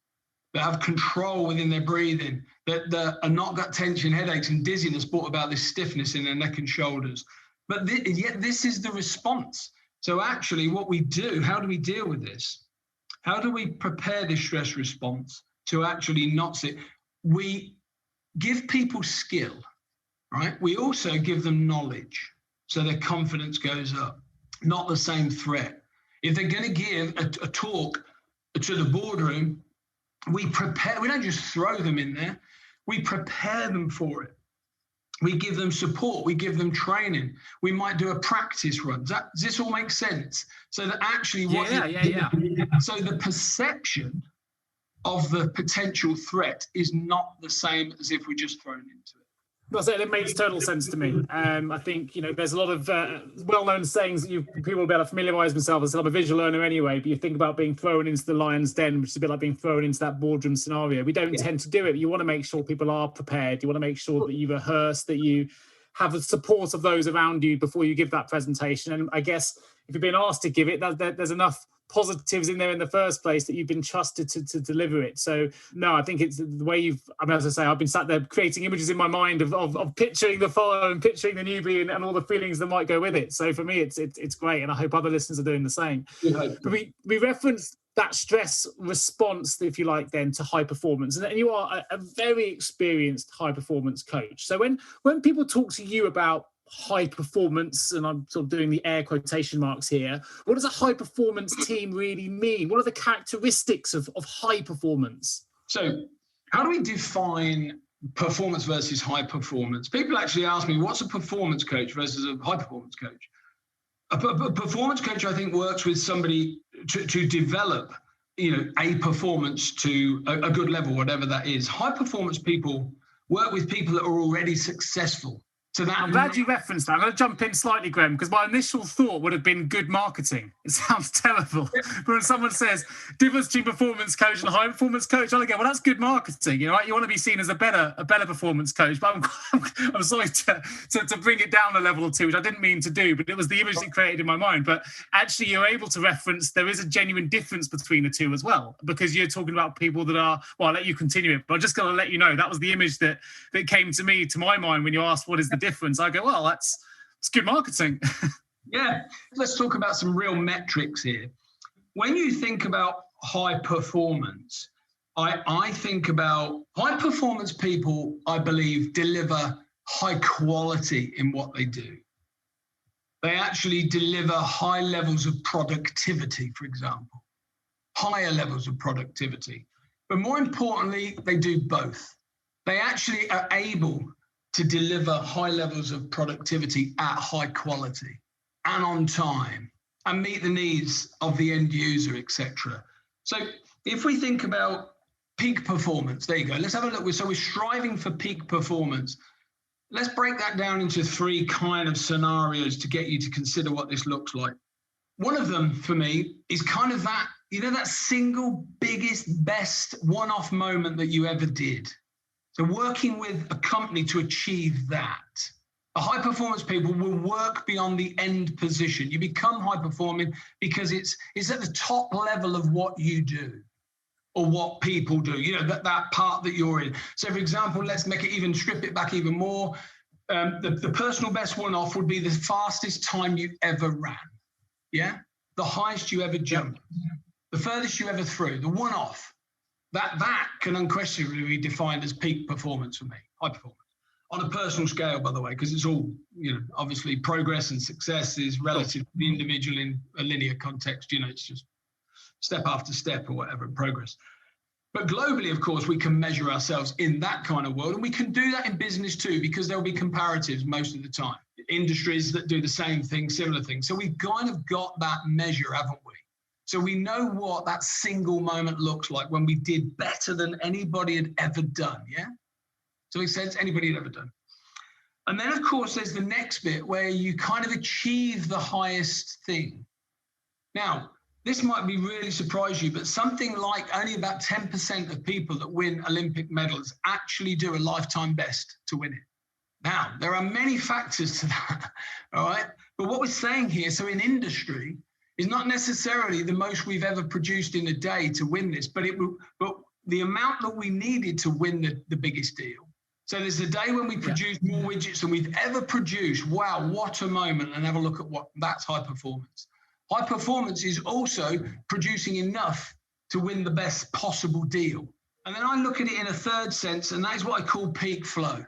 that have control within their breathing, that are not got tension, headaches and dizziness brought about this stiffness in their neck and shoulders. But yet this is the response. So actually what we do, how do we deal with this? How do we prepare this stress response to actually not sit? We give people skill, right? We also give them knowledge so their confidence goes up, not the same threat. If they're going to give a talk to the boardroom, we prepare, we don't just throw them in there, we prepare them for it. We give them support, we give them training. We might do a practice run. Does this all make sense? So that actually so the perception of the potential threat is not the same as if we're just thrown into it. Well, so it makes total sense to me. I think, there's a lot of well-known sayings that people will be able to familiarise themselves with. I'm a visual learner anyway, but you think about being thrown into the lion's den, which is a bit like being thrown into that boardroom scenario. We don't tend to do it. You want to make sure people are prepared. You want to make sure that you rehearse, that you have the support of those around you before you give that presentation. And I guess if you're being asked to give it, there's enough positives in there in the first place that you've been trusted to deliver it. So no, I think it's the way as I say, I've been sat there creating images in my mind of picturing the follow and picturing the newbie and all the feelings that might go with it. So for me, it's great, and I hope other listeners are doing the same. But we referenced that stress response, if you like, then to high performance, and you are a very experienced high performance coach. So when people talk to you about high performance, and I'm sort of doing the air quotation marks here, what does a high performance team really mean? What are the characteristics of high performance? So how do we define performance versus high performance? People actually ask me, what's a performance coach versus a high performance coach? A performance coach, I think, works with somebody to develop, a performance to a good level, whatever that is. High performance people work with people that are already successful. So I'm glad you referenced that. I'm going to jump in slightly, Graham, because my initial thought would have been good marketing. It sounds terrible. But when someone says difference between performance coach and high performance coach, I'll go, well, that's good marketing. Right? You want to be seen as a better performance coach. But I'm sorry to bring it down a level or two, which I didn't mean to do, but it was the image it created in my mind. But actually, you're able to reference there is a genuine difference between the two as well, because you're talking about people that are, well, I'll let you continue it, but I'm just going to let you know that was the image that came to my mind when you asked what is the difference. I go, well, it's good marketing. Yeah, let's talk about some real metrics here. When you think about high performance, I think about high performance people, I believe, deliver high quality in what they do. They actually deliver high levels of productivity, for example, higher levels of productivity. But more importantly, they do both. They actually are able to deliver high levels of productivity at high quality and on time and meet the needs of the end user, etc. So if we think about peak performance, there you go. Let's have a look. So we're striving for peak performance. Let's break that down into three kind of scenarios to get you to consider what this looks like. One of them for me is kind of that, that single biggest, best one-off moment that you ever did. So working with a company to achieve that. A high performance people will work beyond the end position. You become high performing because it's at the top level of what you do or what people do, that part that you're in. So for example, let's strip it back even more. The personal best one-off would be the fastest time you ever ran. Yeah. The highest you ever jumped. the furthest you ever threw, the one-off, that can unquestionably be defined as peak performance for me, high performance. On a personal scale, by the way, because it's all, obviously progress and success is relative to the individual in a linear context. It's just step after step or whatever, progress. But globally, of course, we can measure ourselves in that kind of world. And we can do that in business too, because there'll be comparatives most of the time. Industries that do the same thing, similar things. So we've kind of got that measure, haven't we? So we know what that single moment looks like when we did better than anybody had ever done, yeah? Does that make sense? Anybody had ever done. And then, of course, there's the next bit where you kind of achieve the highest thing. Now, this might really surprise you, but something like only about 10% of people that win Olympic medals actually do a lifetime best to win it. Now, there are many factors to that, all right? But what we're saying here, so in industry, is not necessarily the most we've ever produced in a day to win this, but the amount that we needed to win the biggest deal. So there's a day when we produce more widgets than we've ever produced. Wow, what a moment. And have a look at that's high performance. High performance is also producing enough to win the best possible deal. And then I look at it in a third sense, and that is what I call peak flow.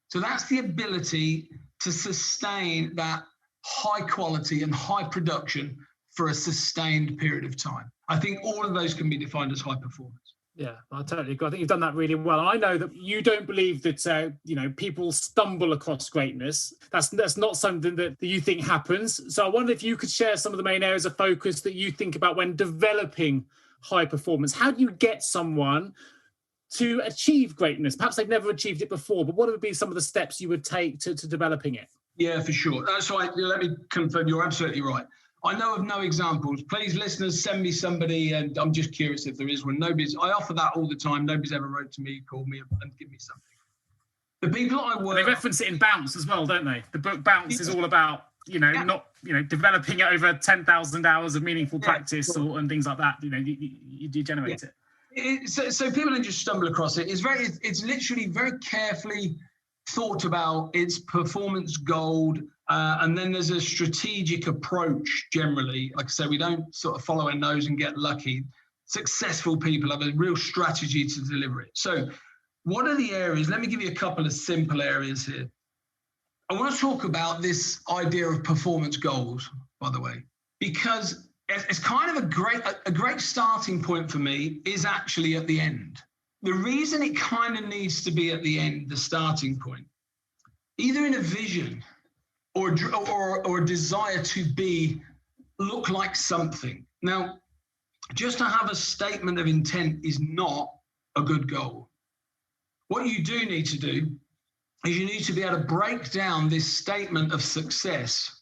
So that's the ability to sustain that high quality and high production for a sustained period of time. I think all of those can be defined as high performance. Yeah, I totally agree. I think you've done that really well. And I know that you don't believe that, people stumble across greatness. That's not something that you think happens. So I wonder if you could share some of the main areas of focus that you think about when developing high performance. How do you get someone to achieve greatness? Perhaps they've never achieved it before, but what would be some of the steps you would take to developing it? Yeah, for sure. That's right. Let me confirm. You're absolutely right. I know of no examples. Please, listeners, send me somebody, and I'm just curious if there is one. I offer that all the time. Nobody's ever wrote to me, called me, and give me something. The people I work... They reference it in Bounce as well, don't they? The book Bounce is all about, developing it over 10,000 hours of meaningful practice and things like that. You generate it. So people don't just stumble across it. It's literally very carefully thought about. It's performance gold. And then there's a strategic approach generally. Like I said, we don't sort of follow our nose and get lucky. Successful people have a real strategy to deliver it. So what are the areas? Let me give you a couple of simple areas here. I want to talk about this idea of performance goals, by the way, because it's kind of a great starting point for me is actually at the end. The reason it kind of needs to be at the end, the starting point, either in a vision or a desire to look like something. Now, just to have a statement of intent is not a good goal. What you do need to do is you need to be able to break down this statement of success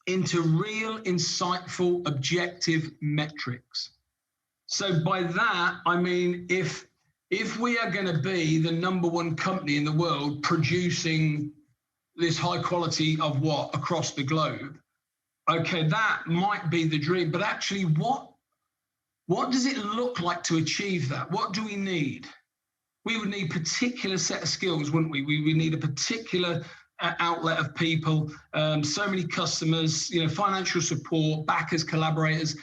into real, insightful, objective metrics. So by that, I mean, if we are going to be the number one company in the world producing this high quality of what across the globe, okay, that might be the dream, but actually what does it look like to achieve that? What do we need? We would need a particular set of skills, wouldn't we? We would need a particular outlet of people, so many customers, financial support, backers, collaborators.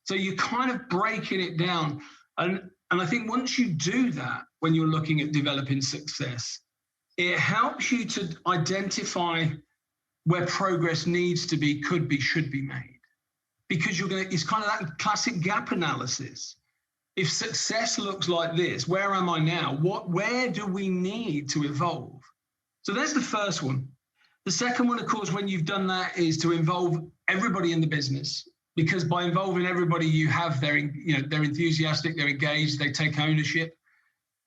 So you're kind of breaking it down. And I think once you do that, when you're looking at developing success, it helps you to identify where progress needs to be, could be, should be made. Because it's kind of that classic gap analysis. If success looks like this, where am I now? Where do we need to evolve? So there's the first one. The second one, of course, when you've done that, is to involve everybody in the business. Because by involving everybody, you have they're enthusiastic, they're engaged, they take ownership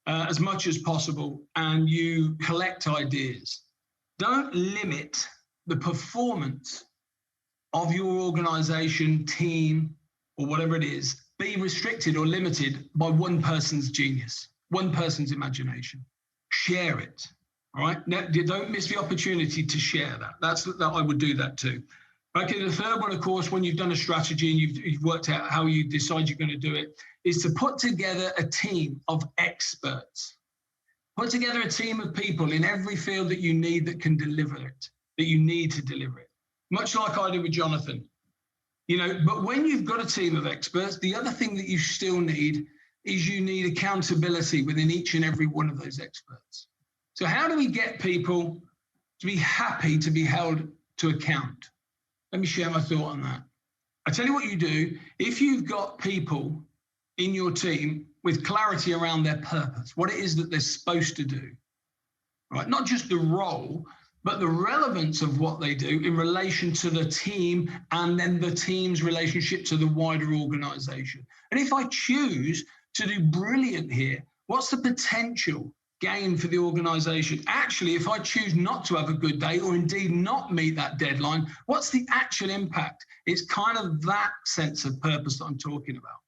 as much as possible, and you collect ideas. Don't limit the performance of your organization, team, or whatever it is, be restricted or limited by one person's genius, one person's imagination. Share it, all right? Now, don't miss the opportunity to share that. I would do that too. Okay, the third one, of course, when you've done a strategy and you've worked out how you decide you're going to do it, is to put together a team of experts. Put together a team of people in every field that you need that can deliver it, that you need to deliver it. Much like I did with Jonathan. But when you've got a team of experts, the other thing that you still need is you need accountability within each and every one of those experts. So how do we get people to be happy to be held to account? Let me share my thought on that. I tell you what you do. If you've got people in your team with clarity around their purpose, what it is that they're supposed to do, right? Not just the role, but the relevance of what they do in relation to the team and then the team's relationship to the wider organization. And if I choose to do brilliant here, what's the potential gain for the organization? Actually, if I choose not to have a good day or indeed not meet that deadline, what's the actual impact? It's kind of that sense of purpose that I'm talking about.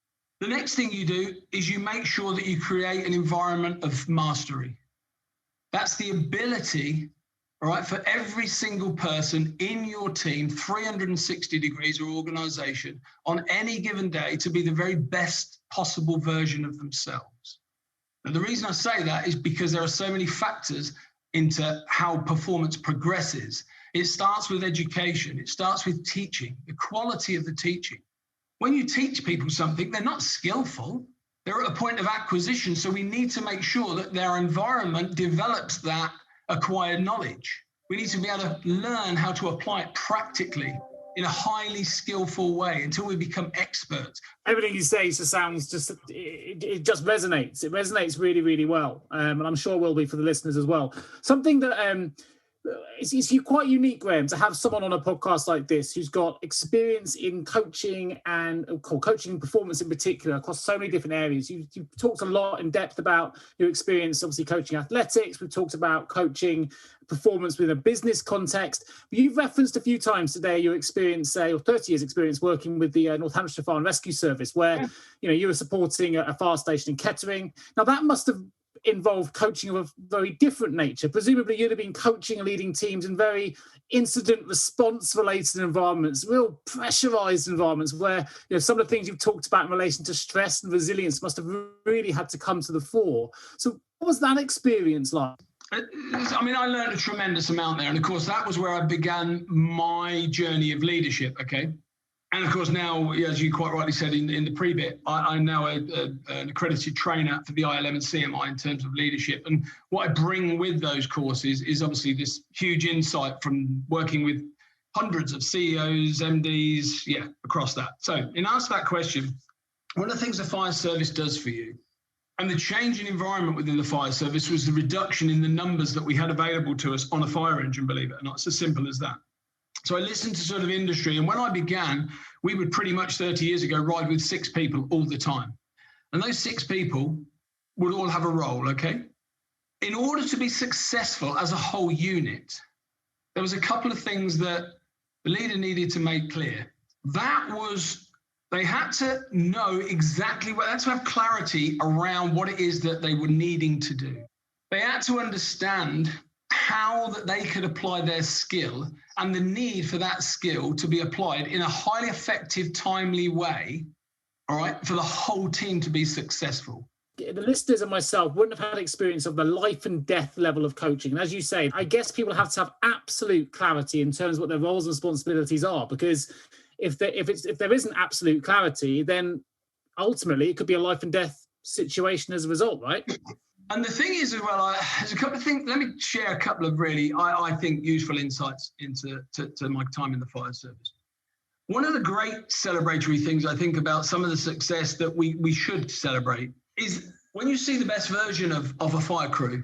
The next thing you do is you make sure that you create an environment of mastery. That's the ability, all right, for every single person in your team, 360 degrees or organization, on any given day to be the very best possible version of themselves. And the reason I say that is because there are so many factors into how performance progresses. It starts with education. It starts with teaching, the quality of the teaching. When you teach people something, they're not skillful. They're at a point of acquisition. So we need to make sure that their environment develops that acquired knowledge. We need to be able to learn how to apply it practically in a highly skillful way until we become experts. Everything you say just sounds it just resonates. It resonates really, really well. And I'm sure will be for the listeners as well. Something that it's quite unique, Graham, to have someone on a podcast like this who's got experience in coaching and coaching and performance in particular across so many different areas. You've talked a lot in depth about your experience, obviously coaching athletics. We've talked about coaching performance within a business context. But you've referenced a few times today your experience, your 30 years experience working with the North Hampshire Fire and Rescue Service, where you were supporting a fire station in Kettering. Now that must have involved coaching of a very different nature. Presumably you'd have been coaching and leading teams in very incident response related environments, real pressurized environments where some of the things you've talked about in relation to stress and resilience must have really had to come to the fore. So what was that experience like? I mean, I learned a tremendous amount there. And of course, that was where I began my journey of leadership, okay? And of course, now, as you quite rightly said in the pre-bit, I'm now an accredited trainer for the ILM and CMI in terms of leadership. And what I bring with those courses is obviously this huge insight from working with hundreds of CEOs, MDs, across that. So in answer to that question, one of the things the fire service does for you, and the change in environment within the fire service was the reduction in the numbers that we had available to us on a fire engine, believe it or not. It's as simple as that. So I listened to sort of industry, and when I began, we would pretty much 30 years ago ride with 6 people all the time. And those 6 people would all have a role, okay? In order to be successful as a whole unit, there was a couple of things that the leader needed to make clear. That was, they had to know exactly what, they had to have clarity around what it is that they were needing to do. They had to understand how that they could apply their skill and the need for that skill to be applied in a highly effective, timely way, all right, for the whole team to be successful. The listeners and myself wouldn't have had experience of the life and death level of coaching. And as you say, I guess people have to have absolute clarity in terms of what their roles and responsibilities are, because if there isn't absolute clarity, then ultimately it could be a life and death situation as a result, right? And the thing is as well, there's a couple of things, let me share a couple of really, I think, useful insights into my time in the fire service. One of the great celebratory things I think about some of the success that we should celebrate is when you see the best version of a fire crew,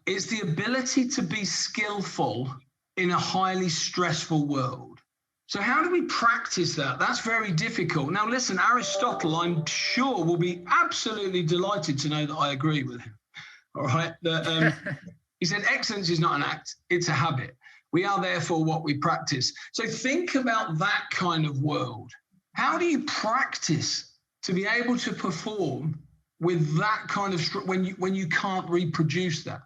it's the ability to be skillful in a highly stressful world. So how do we practice that? That's very difficult. Now, listen, Aristotle, I'm sure, will be absolutely delighted to know that I agree with him. All right. He said, excellence is not an act, it's a habit. We are therefore what we practice. So think about that kind of world. How do you practice to be able to perform with that kind of when you can't reproduce that?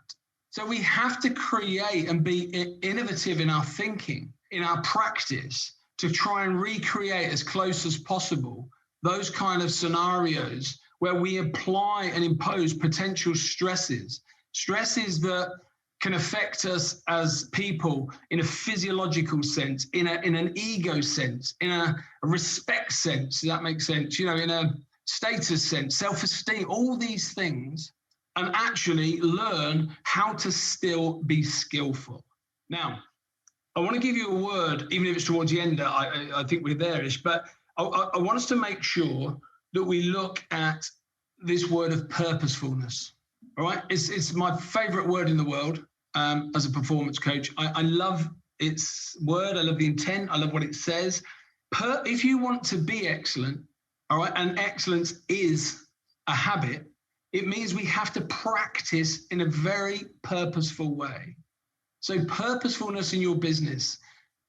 So we have to create and be innovative in our thinking, in our practice, to try and recreate as close as possible those kind of scenarios where we apply and impose potential stresses that can affect us as people in a physiological sense, in an ego sense, in a respect sense. Does that make sense? In a status sense, self-esteem, all these things, and actually learn how to still be skillful. Now, I want to give you a word, even if it's towards the end, I think we're there-ish, but I want us to make sure that we look at this word of purposefulness. All right, it's my favorite word in the world as a performance coach. I love its word. I love the intent. I love what it says. If you want to be excellent, all right, and excellence is a habit, it means we have to practice in a very purposeful way. So purposefulness in your business.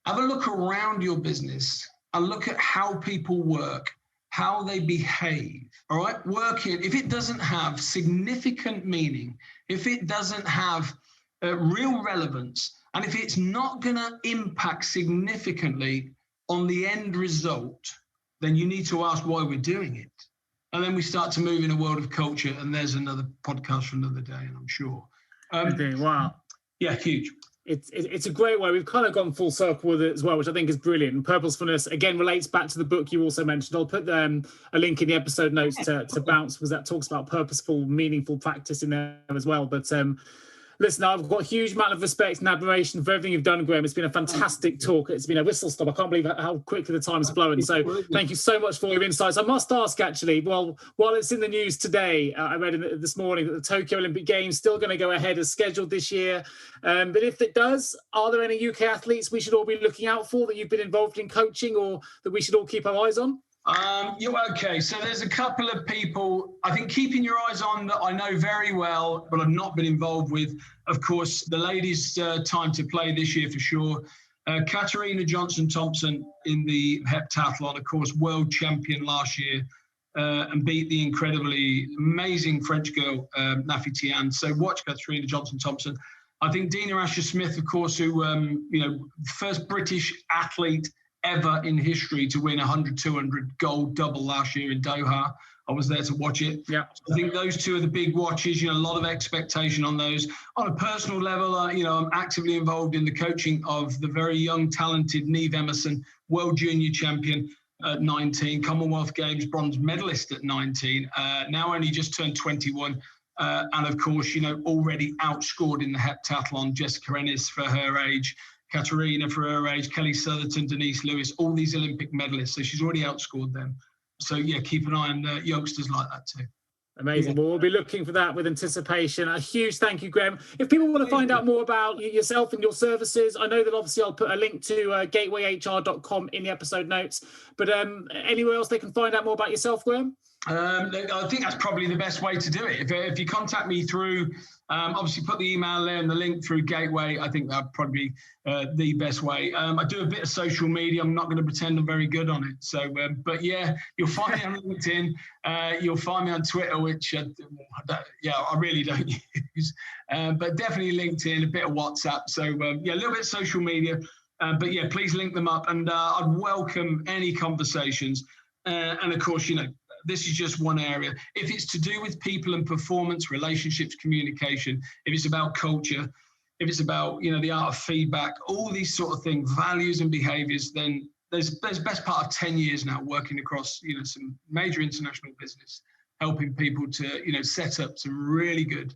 Have a look around your business and look at how people work, how they behave, all right? Working, if it doesn't have significant meaning, if it doesn't have real relevance, and if it's not going to impact significantly on the end result, then you need to ask why we're doing it. And then we start to move in a world of culture, and there's another podcast for another day, and I'm sure. Wow. Yeah, huge. It's a great way. We've kind of gone full circle with it as well, which I think is brilliant. And purposefulness, again, relates back to the book you also mentioned. I'll put a link in the episode notes to bounce, because that talks about purposeful, meaningful practice in there as well. But listen, I've got a huge amount of respect and admiration for everything you've done, Graham. It's been a fantastic talk. It's been a whistle stop. I can't believe how quickly the time's flown. So thank you so much for your insights. I must ask, actually, well, while it's in the news today, I read this morning that the Tokyo Olympic Games still going to go ahead as scheduled this year. But if it does, are there any UK athletes we should all be looking out for that you've been involved in coaching, or that we should all keep our eyes on? Okay, so there's a couple of people I think keeping your eyes on that I know very well, but I've not been involved with. Of course, the ladies' time to play this year for sure. Katarina Johnson-Thompson in the heptathlon, of course, world champion last year, and beat the incredibly amazing French girl, Nafi Tian. So watch Katarina Johnson-Thompson. I think Dina Asher-Smith, of course, who, first British athlete ever in history to win 100-200 gold double last year in Doha. I was there to watch it. Yeah, I think those two are the big watches. A lot of expectation on those. On a personal level, I'm actively involved in the coaching of the very young, talented Neve Emerson, world junior champion at 19, Commonwealth Games bronze medalist at 19. Now only just turned 21. And of course, already outscored in the heptathlon, Jessica Ennis for her age, Katarina for her age, Kelly Sutherton, Denise Lewis, all these Olympic medalists. So she's already outscored them. So, yeah, keep an eye on youngsters like that too. Amazing. Well, we'll be looking for that with anticipation. A huge thank you, Graham. If people want to find out more about yourself and your services, I know that obviously I'll put a link to gatewayhr.com in the episode notes. But anywhere else they can find out more about yourself, Graham? I think that's probably the best way to do it. If you contact me through, obviously put the email there and the link through Gateway, I think that'd probably be the best way. I do a bit of social media. I'm not going to pretend I'm very good on it. So, but yeah, you'll find me on LinkedIn. You'll find me on Twitter, which, I really don't use. But definitely LinkedIn, a bit of WhatsApp. So, a little bit of social media. But yeah, please link them up. And I'd welcome any conversations. And of course, this is just one area. If it's to do with people and performance, relationships, communication, if it's about culture, if it's about, the art of feedback, all these sort of things, values and behaviors, then there's best part of 10 years now working across, some major international business, helping people to, set up some really good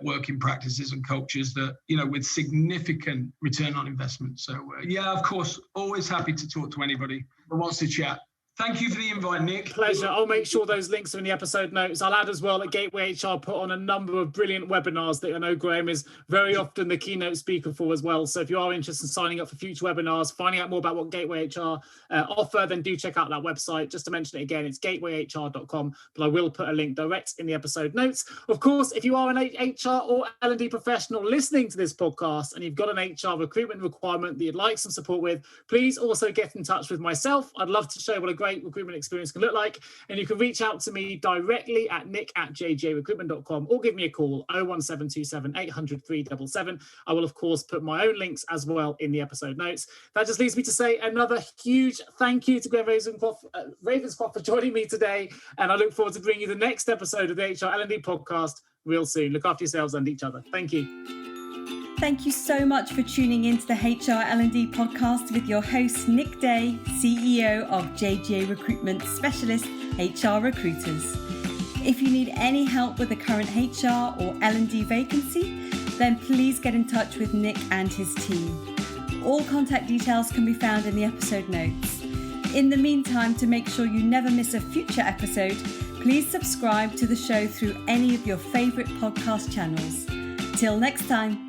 working practices and cultures that, with significant return on investment. So, of course, always happy to talk to anybody who wants to chat. Thank you for the invite, Nick. Pleasure. I'll make sure those links are in the episode notes. I'll add as well that Gateway HR put on a number of brilliant webinars that I know Graham is very often the keynote speaker for as well. So if you are interested in signing up for future webinars, finding out more about what Gateway HR offer, then do check out that website. Just to mention it again, it's gatewayhr.com, but I will put a link direct in the episode notes. Of course, if you are an HR or L&D professional listening to this podcast and you've got an HR recruitment requirement that you'd like some support with, please also get in touch with myself. I'd love to show what a great recruitment experience can look like, and you can reach out to me directly at nick@jjrecruitment.com or give me a call 01727 800 377. I will of course put my own links as well in the episode notes. That just leaves me to say another huge thank you to Graham Ravenscroft for joining me today, and I look forward to bringing you the next episode of the HR L&D podcast real soon. Look after yourselves and each other. Thank you. Thank you so much for tuning into the HR L&D podcast with your host, Nick Day, CEO of JGA Recruitment Specialist HR Recruiters. If you need any help with a current HR or L&D vacancy, then please get in touch with Nick and his team. All contact details can be found in the episode notes. In the meantime, to make sure you never miss a future episode, please subscribe to the show through any of your favourite podcast channels. Till next time.